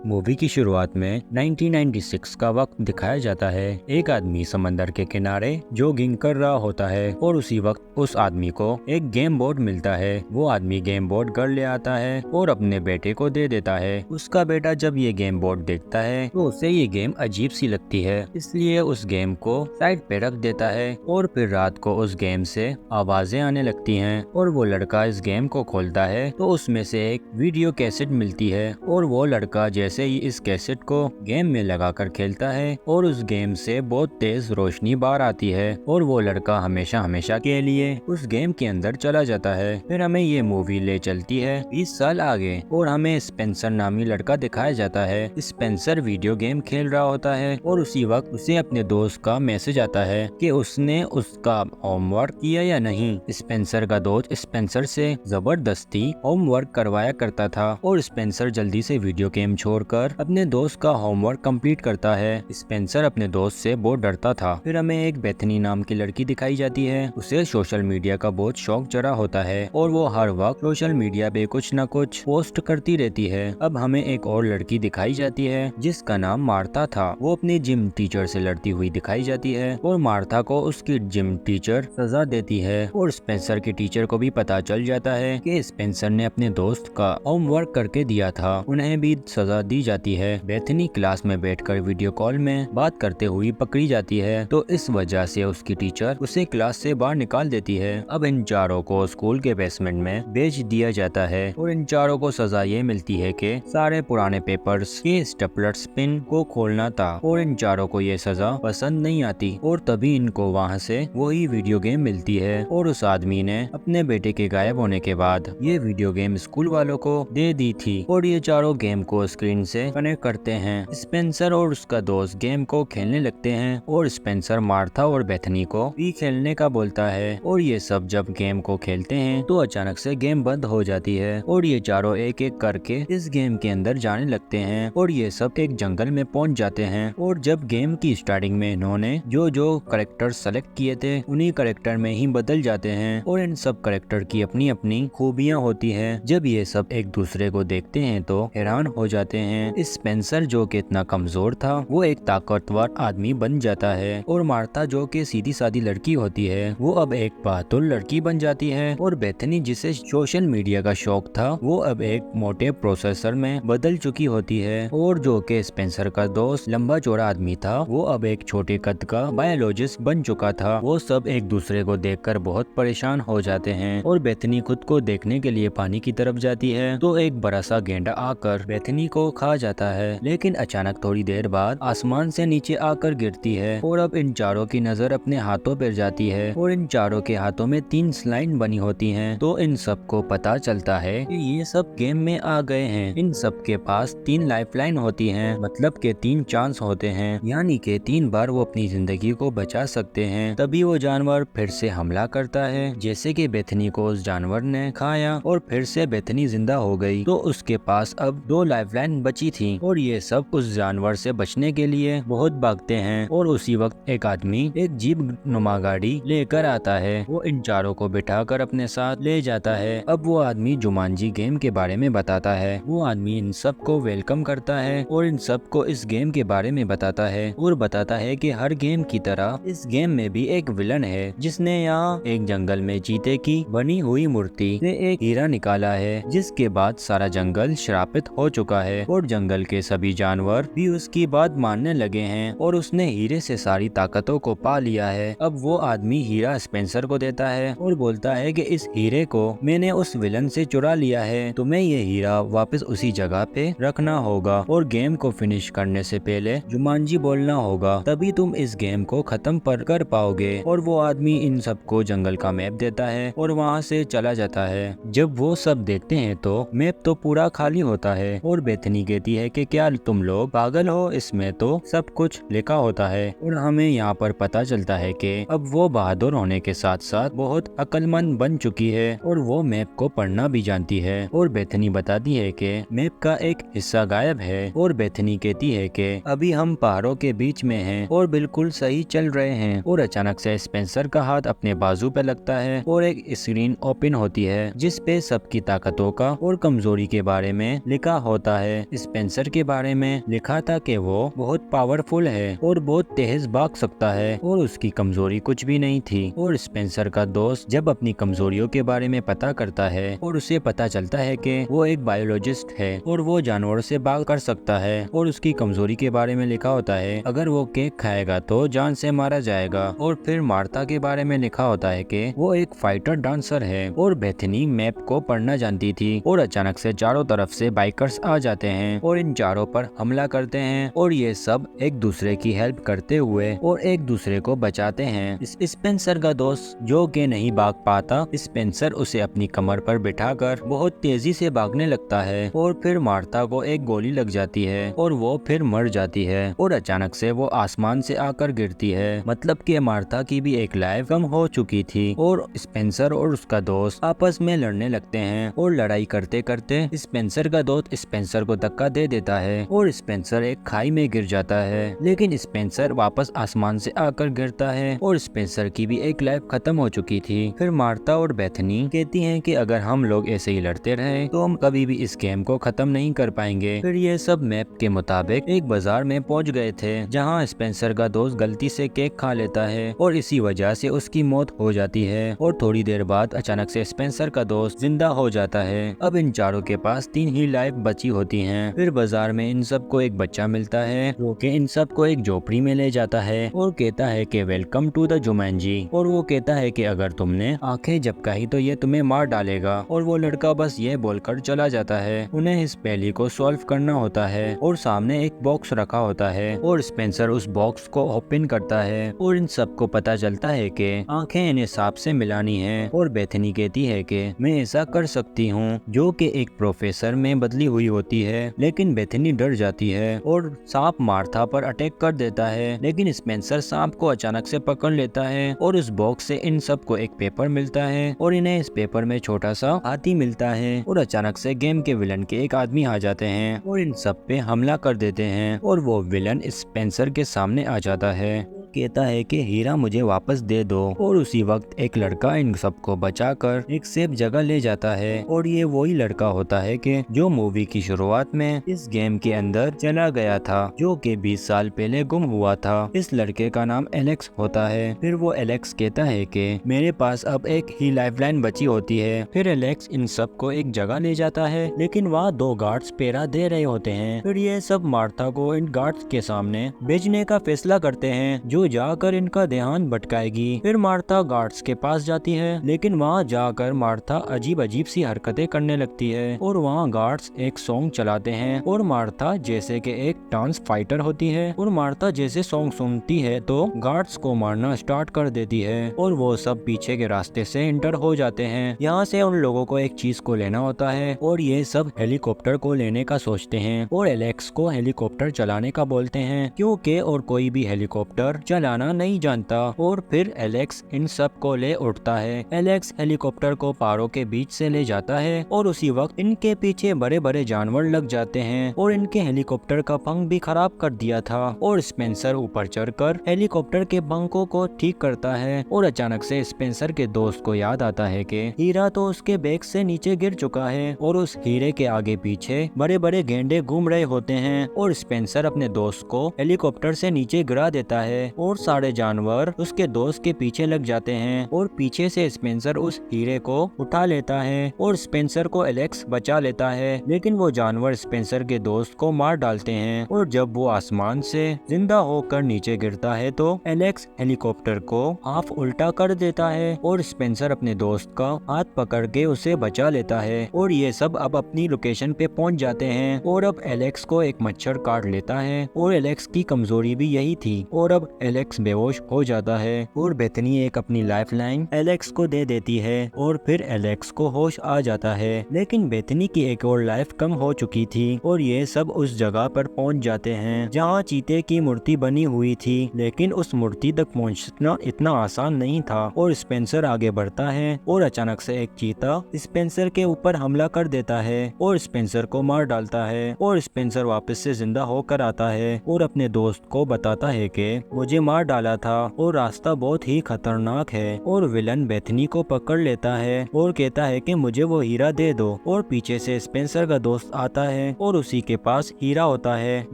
Movie की शुरुआत में 1996 का वक्त दिखाया जाता है। एक आदमी समंदर के किनारे जॉगिंग कर रहा होता है और उसी वक्त उस आदमी को एक गेम बोर्ड मिलता है। वो आदमी गेम बोर्ड घर ले आता है और अपने बेटे को दे देता है। उसका बेटा जब ये गेम बोर्ड देखता है तो उसे ये गेम अजीब सी लगती है, इसलिए उस गेम को साइड पे रख देता है। और फिर रात को उस गेम से आवाजें आने लगती हैं और वो लड़का इस गेम को खोलता है तो उसमें से एक वीडियो कैसेट मिलती है और वो लड़का जैसे ही इस कैसेट को गेम में लगाकर खेलता है और उस गेम से बहुत तेज रोशनी बाहर आती है और वो लड़का हमेशा हमेशा के लिए उस गेम के अंदर चला जाता है। फिर हमें ये मूवी ले चलती है 20 साल आगे और हमें स्पेंसर नामी लड़का दिखाया जाता है। स्पेंसर वीडियो गेम खेल रहा होता है और उसी वक्त उसे अपने दोस्त का मैसेज आता है कि उसने उसका होमवर्क किया या नहीं। स्पेंसर का दोस्त स्पेंसर से जबरदस्ती होमवर्क करवाया करता था और स्पेंसर जल्दी से वीडियो गेम छोड़कर अपने दोस्त का होमवर्क कंप्लीट करता है। स्पेंसर अपने दोस्त से बहुत डरता था। फिर हमें एक बेथनी नाम की लड़की दिखाई जाती है। उसे सोशल मीडिया का बहुत शौक चढ़ा होता है और वो हर वक्त सोशल मीडिया पे कुछ न कुछ पोस्ट करती रहती है। अब हमें एक और लड़की दिखाई जाती है जिसका नाम मार्था था। वो अपनी जिम टीचर से लड़ती हुई दिखाई जाती है और मार्था को उसकी जिम टीचर सजा देती है और स्पेंसर के टीचर को भी पता चल जाता है कि स्पेंसर ने अपने दोस्त का होमवर्क करके दिया था। उन्हें भी सजा दी जाती है। बेथनी क्लास में बैठकर वीडियो कॉल में बात करते हुई पकड़ी जाती है तो इस वजह से उसकी टीचर उसे क्लास से बाहर निकाल देती है। अब इन चारों को स्कूल के बेसमेंट में भेज दिया जाता है और इन चारों को सजा ये मिलती है कि सारे पुराने पेपर्स के स्टेपलर पिन को खोलना था और इन चारों को ये सजा पसंद नहीं आती और तभी इनको वहाँ से वही वीडियो गेम मिलती है और उस आदमी ने अपने बेटे के गायब होने के बाद ये वीडियो गेम स्कूल वालों को दे दी थी और ये चारों गेम को स्क्रीन से कनेक्ट करते हैं। स्पेंसर और उसका दोस्त गेम को खेलने लगते हैं और स्पेंसर मार्था और बेथनी को भी खेलने का बोलता है और ये सब जब गेम को खेलते हैं तो अचानक से गेम बंद हो जाती है और ये चारों एक एक करके इस गेम के अंदर जाने लगते हैं और ये सब एक जंगल में पहुंच जाते हैं। और जब गेम की स्टार्टिंग में इन्होंने जो जो करेक्टर सेलेक्ट किए थे उन्हीं करेक्टर में ही बदल जाते हैं और इन सब करेक्टर की अपनी अपनी खूबियां होती है। जब ये सब एक दूसरे को देखते हैं तो हैरान हो जाते हैं। स्पेंसर जो कि इतना कमजोर था वो एक ताकतवर आदमी बन जाता है और मार्था जो कि सीधी सादी लड़की होती है वो अब एक बहादुर लड़की बन जाती है और बेथनी जिसे सोशल मीडिया का शौक था वो अब एक मोटे प्रोसेसर में बदल चुकी होती है और जो कि स्पेंसर का दोस्त लंबा चौड़ा आदमी था वो अब एक छोटे कद का बायोलॉजिस्ट बन चुका था। वो सब एक दूसरे को देखकर बहुत परेशान हो जाते हैं और बेथनी खुद को देखने के लिए पानी की तरफ जाती है तो एक बड़ा सा गेंडा आकर बेथनी को खा जाता है, लेकिन अचानक थोड़ी देर बाद आसमान से नीचे आकर गिरती है और अब इन चारों की नजर अपने हाथों पर जाती है और इन चारों के हाथों में 3 स्लाइन बनी होती हैं। तो इन सब को पता चलता है कि ये सब गेम में आ गए हैं। इन सब के पास 3 लाइफलाइन होती हैं, मतलब के 3 चांस होते हैं, यानी कि 3 बार वो अपनी जिंदगी को बचा सकते हैं। तभी वो जानवर फिर से हमला करता है, जैसे कि बेथनी को उस जानवर ने खाया और फिर से बेथनी जिंदा हो गई। तो उसके पास अब 2 लाइफलाइन बची थी और ये सब उस जानवर से बचने के लिए बहुत भागते हैं और उसी वक्त एक आदमी एक जीप नुमा गाड़ी लेकर आता है। वो इन चारों को बिठाकर अपने साथ ले जाता है। अब वो आदमी जुमांजी गेम के बारे में बताता है। वो आदमी इन सब को वेलकम करता है और इन सब को इस गेम के बारे में बताता है और बताता है कि हर गेम की तरह इस गेम में भी एक विलन है जिसने यहाँ एक जंगल में चीते की बनी हुई मूर्ति से एक हीरा निकाला है, जिसके बाद सारा जंगल श्रापित हो चुका है और जंगल के सभी जानवर भी उसकी बात मानने लगे हैं और उसने हीरे से सारी ताकतों को पा लिया है। अब वो आदमी हीरा स्पेंसर को देता है और बोलता है कि इस हीरे को मैंने उस विलन से चुरा लिया है, तुम्हें ये हीरा वापस उसी जगह पे रखना होगा और गेम को फिनिश करने से पहले जुमांजी बोलना होगा, तभी तुम इस गेम को खत्म कर पाओगे। और वो आदमी इन सबको जंगल का मैप देता है और वहाँ से चला जाता है। जब वो सब देखते हैं तो मैप तो पूरा खाली होता है और बेथनी कहती है कि क्या तुम लोग पागल हो, इसमें तो सब कुछ लिखा होता है। और हमें यहाँ पर पता चलता है कि अब वो बहादुर होने के साथ साथ बहुत अक्लमंद बन चुकी है और वो मैप को पढ़ना भी जानती है। और बेथनी बताती है कि मैप का एक हिस्सा गायब है और बेथनी कहती है कि अभी हम पहाड़ों के बीच में हैं और बिल्कुल सही चल रहे हैं। और अचानक से स्पेंसर का हाथ अपने बाजू पे लगता है और एक स्क्रीन ओपन होती है जिस पे सबकी ताकतों का और कमजोरी के बारे में लिखा होता है। स्पेंसर के बारे में लिखा था कि वो बहुत पावरफुल है और बहुत तेज भाग सकता है और उसकी कमजोरी कुछ भी नहीं थी। और स्पेंसर का दोस्त जब अपनी कमजोरियों के बारे में पता करता है और उसे पता चलता है कि वो एक बायोलॉजिस्ट है और वो जानवरों से भाग कर सकता है और उसकी कमजोरी के बारे में लिखा होता है अगर वो केक खाएगा तो जान से मारा जाएगा। और फिर मार्था के बारे में लिखा होता है कि वो एक फाइटर डांसर है। और बेथनी मैप को पढ़ना जानती थी और अचानक से चारों तरफ से बाइकर्स आ जाते हैं और इन चारों पर हमला करते हैं और ये सब एक दूसरे की हेल्प करते हुए और एक दूसरे को बचाते हैं। स्पेंसर का दोस्त जो कि नहीं भाग पाता, स्पेंसर उसे अपनी कमर पर बिठाकर बहुत तेजी से भागने लगता है और फिर मार्था को एक गोली लग जाती है और वो फिर मर जाती है और अचानक से वो आसमान से आकर गिरती है। मतलब कि मार्था की भी एक लाइफ कम हो चुकी थी और स्पेंसर और उसका दोस्त आपस में लड़ने लगते हैं और लड़ाई करते करते स्पेंसर का दोस्त स्पेंसर को धक्का दे देता है और स्पेंसर एक खाई में गिर जाता है। लेकिन स्पेंसर वापस आसमान से आकर गिरता है और स्पेंसर की भी एक लाइफ खत्म हो चुकी थी। फिर मार्था और बेथनी कहती हैं कि अगर हम लोग ऐसे ही लड़ते रहे तो हम कभी भी इस गेम को खत्म नहीं कर पाएंगे। फिर ये सब मैप के मुताबिक एक बाजार में पहुंच गए थे जहां स्पेंसर का दोस्त गलती से केक खा लेता है और इसी वजह से उसकी मौत हो जाती है। और थोड़ी देर बाद अचानक से स्पेंसर का दोस्त जिंदा हो जाता है। अब इन चारों के पास 3 ही लाइफ बची होती हैं। फिर बाजार में इन सबको एक बच्चा मिलता है जो कि इन सबको एक झोपड़ी में ले जाता है और कहता है कि वेलकम टू द जुमांजी। और वो कहता है कि अगर तुमने आंखें झपकाई तो ये तुम्हें मार डालेगा। और वो लड़का बस ये बोलकर चला जाता है। उन्हें इस पहेली को सॉल्व करना होता है और सामने एक बॉक्स रखा होता है और स्पेंसर उस बॉक्स को ओपन करता है और इन सबको पता चलता है कि आंखें इन्हें सांप से मिलानी है। और बेथनी कहती है कि मैं ऐसा कर सकती हूँ, जो कि एक प्रोफेसर में बदली हुई होती है। लेकिन बेथनी डर जाती है और सांप मार्था पर अटैक कर देता है। लेकिन स्पेंसर सांप को अचानक से पकड़ लेता है और उस बॉक्स से इन सबको एक पेपर मिलता है और इन्हें इस पेपर में छोटा सा हाथी मिलता है। और अचानक से गेम के विलन के एक आदमी आ जाते हैं और इन सब पे हमला कर देते हैं और वो विलन स्पेंसर के सामने आ जाता है, कहता है कि हीरा मुझे वापस दे दो। और उसी वक्त एक लड़का इन सबको बचाकर एक सेफ जगह ले जाता है और ये वही लड़का होता है कि जो मूवी की शुरुआत में इस गेम के अंदर चला गया था, जो कि 20 साल पहले गुम हुआ था। इस लड़के का नाम एलेक्स होता है। फिर वो एलेक्स कहता है कि मेरे पास अब एक ही लाइफलाइन बची होती है। फिर एलेक्स इन सबको एक जगह ले जाता है, लेकिन वहाँ 2 गार्ड्स पहरा दे रहे होते हैं। फिर ये सब मार्था को इन गार्ड्स के सामने भेजने का फैसला करते हैं, जो जाकर इनका ध्यान भटकाएगी। फिर मार्था गार्ड्स के पास जाती है, लेकिन वहाँ जाकर मार्था अजीब अजीब सी हरकतें करने लगती है और वहाँ गार्ड्स एक सॉन्ग चलाते हैं और मार्था जैसे कि एक डांस फाइटर होती है और मार्था जैसे सॉन्ग सुनती है तो गार्ड्स को मारना स्टार्ट कर देती है और वो सब पीछे के रास्ते से एंटर हो जाते हैं। यहाँ से उन लोगों को एक चीज को लेना होता है और ये सब हेलीकॉप्टर को लेने का सोचते हैं और एलेक्स को हेलीकॉप्टर चलाने का बोलते हैं, क्योंकि और कोई भी हेलीकॉप्टर चलाना नहीं जानता। और फिर एलेक्स इन सब को ले उठता है। एलेक्स हेलीकॉप्टर को पहाड़ों के बीच से ले जाता है और उसी वक्त इनके पीछे बड़े बड़े जानवर लग जाते हैं और इनके हेलीकॉप्टर का पंख भी खराब कर दिया था। और स्पेंसर ऊपर चढ़कर हेलीकॉप्टर के पंखों को ठीक करता है और अचानक से स्पेंसर के दोस्त को याद आता है कि हीरा तो उसके बैग से नीचे गिर चुका है और उस हीरे के आगे पीछे बड़े बड़े गेंडे घूम रहे होते हैं। और स्पेंसर अपने दोस्त को हेलीकॉप्टर से नीचे गिरा देता है और सारे जानवर उसके दोस्त के पीछे लग जाते हैं और पीछे से स्पेंसर उस हीरे को उठा लेता है और स्पेंसर को एलेक्स बचा लेता है। लेकिन वो जानवर स्पेंसर के दोस्त को मार डालते हैं और जब वो आसमान से जिंदा होकर नीचे गिरता है तो एलेक्स हेलीकॉप्टर को हाफ उल्टा कर देता है और स्पेंसर अपने दोस्त का हाथ पकड़ के उसे बचा लेता है। और ये सब अब अपनी लोकेशन पे पहुंच जाते हैं और अब एलेक्स को एक मच्छर काट लेता है और एलेक्स की कमजोरी भी यही थी और अब एलेक्स बेहोश हो जाता है और बेथनी एक अपनी लाइफलाइन एलेक्स को दे देती है और फिर एलेक्स को होश आ जाता है। लेकिन बेथनी की एक और लाइफ कम हो चुकी थी और ये सब उस जगह पर पहुंच जाते हैं जहां चीते की मूर्ति बनी हुई थी। लेकिन उस मूर्ति तक पहुंचना इतना आसान नहीं था और स्पेंसर आगे बढ़ता है और अचानक से एक चीता स्पेंसर के ऊपर हमला कर देता है और स्पेंसर को मार डालता है और स्पेंसर वापस से जिंदा होकर आता है और अपने दोस्त को बताता है कि मुझे मुझे मार डाला था और रास्ता बहुत ही खतरनाक है। और विलन बेथनी को पकड़ लेता है और कहता है कि मुझे वो हीरा दे दो। और पीछे से स्पेंसर का दोस्त आता है और उसी के पास हीरा होता है,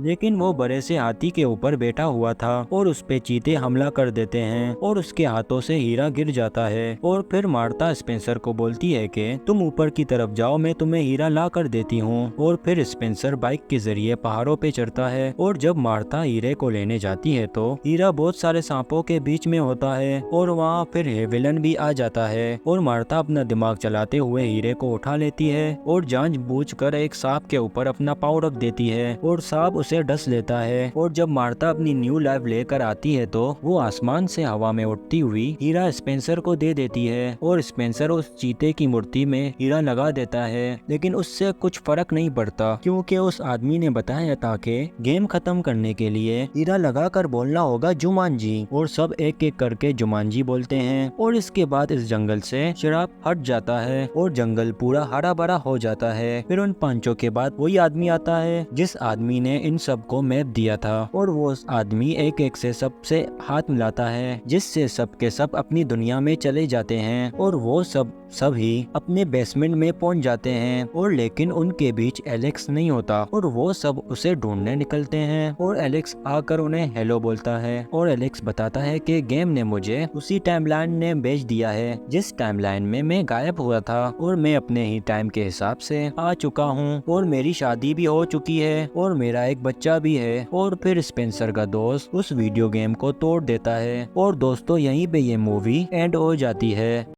लेकिन वो बड़े से हाथी के ऊपर बैठा हुआ था और उस पे चीते हमला कर देते हैं और उसके हाथों से हीरा गिर जाता है। और फिर मार्था स्पेंसर को बोलती है कि तुम ऊपर की तरफ जाओ, मैं तुम्हें हीरा ला कर देती हूँ। और फिर स्पेंसर बाइक के जरिए पहाड़ों पे चढ़ता है और जब मार्था हीरे को लेने जाती है तो हीरा बहुत सारे सांपों के बीच में होता है और वहाँ फिर विलन भी आ जाता है। और मार्था अपना दिमाग चलाते हुए हीरे को उठा लेती है और जानबूझकर एक सांप के ऊपर अपना पाँव रख देती है और सांप उसे डस लेता है। और जब मार्था अपनी न्यू लाइफ लेकर आती है तो वो आसमान से हवा में उड़ती हुई हीरा स्पेंसर को दे देती है और स्पेंसर उस चीते की मूर्ति में हीरा लगा देता है। लेकिन उससे कुछ फर्क नहीं पड़ता क्योंकि उस आदमी ने बताया था कि गेम खत्म करने के लिए हीरा लगाकर बोलना होगा जुमांजी। और सब एक एक करके जुमांजी बोलते हैं और इसके बाद इस जंगल से शराब हट जाता है और जंगल पूरा हरा भरा हो जाता है। फिर उन पांचों के बाद वही आदमी आता है जिस आदमी ने इन सबको मैप दिया था और वो आदमी एक एक से सबसे हाथ मिलाता है जिससे सब के सब अपनी दुनिया में चले जाते हैं। और वो सभी अपने बेसमेंट में पहुंच जाते हैं और लेकिन उनके बीच एलेक्स नहीं होता और वो सब उसे ढूंढने निकलते हैं। और एलेक्स आकर उन्हें हेलो बोलता है और एलेक्स बताता है कि गेम ने मुझे उसी टाइमलाइन में भेज दिया है जिस टाइमलाइन में मैं गायब हुआ था और मैं अपने ही टाइम के हिसाब से आ चुका हूँ और मेरी शादी भी हो चुकी है और मेरा एक बच्चा भी है। और फिर स्पेंसर का दोस्त उस वीडियो गेम को तोड़ देता है। और दोस्तों यहीं पे ये मूवी एंड हो जाती है।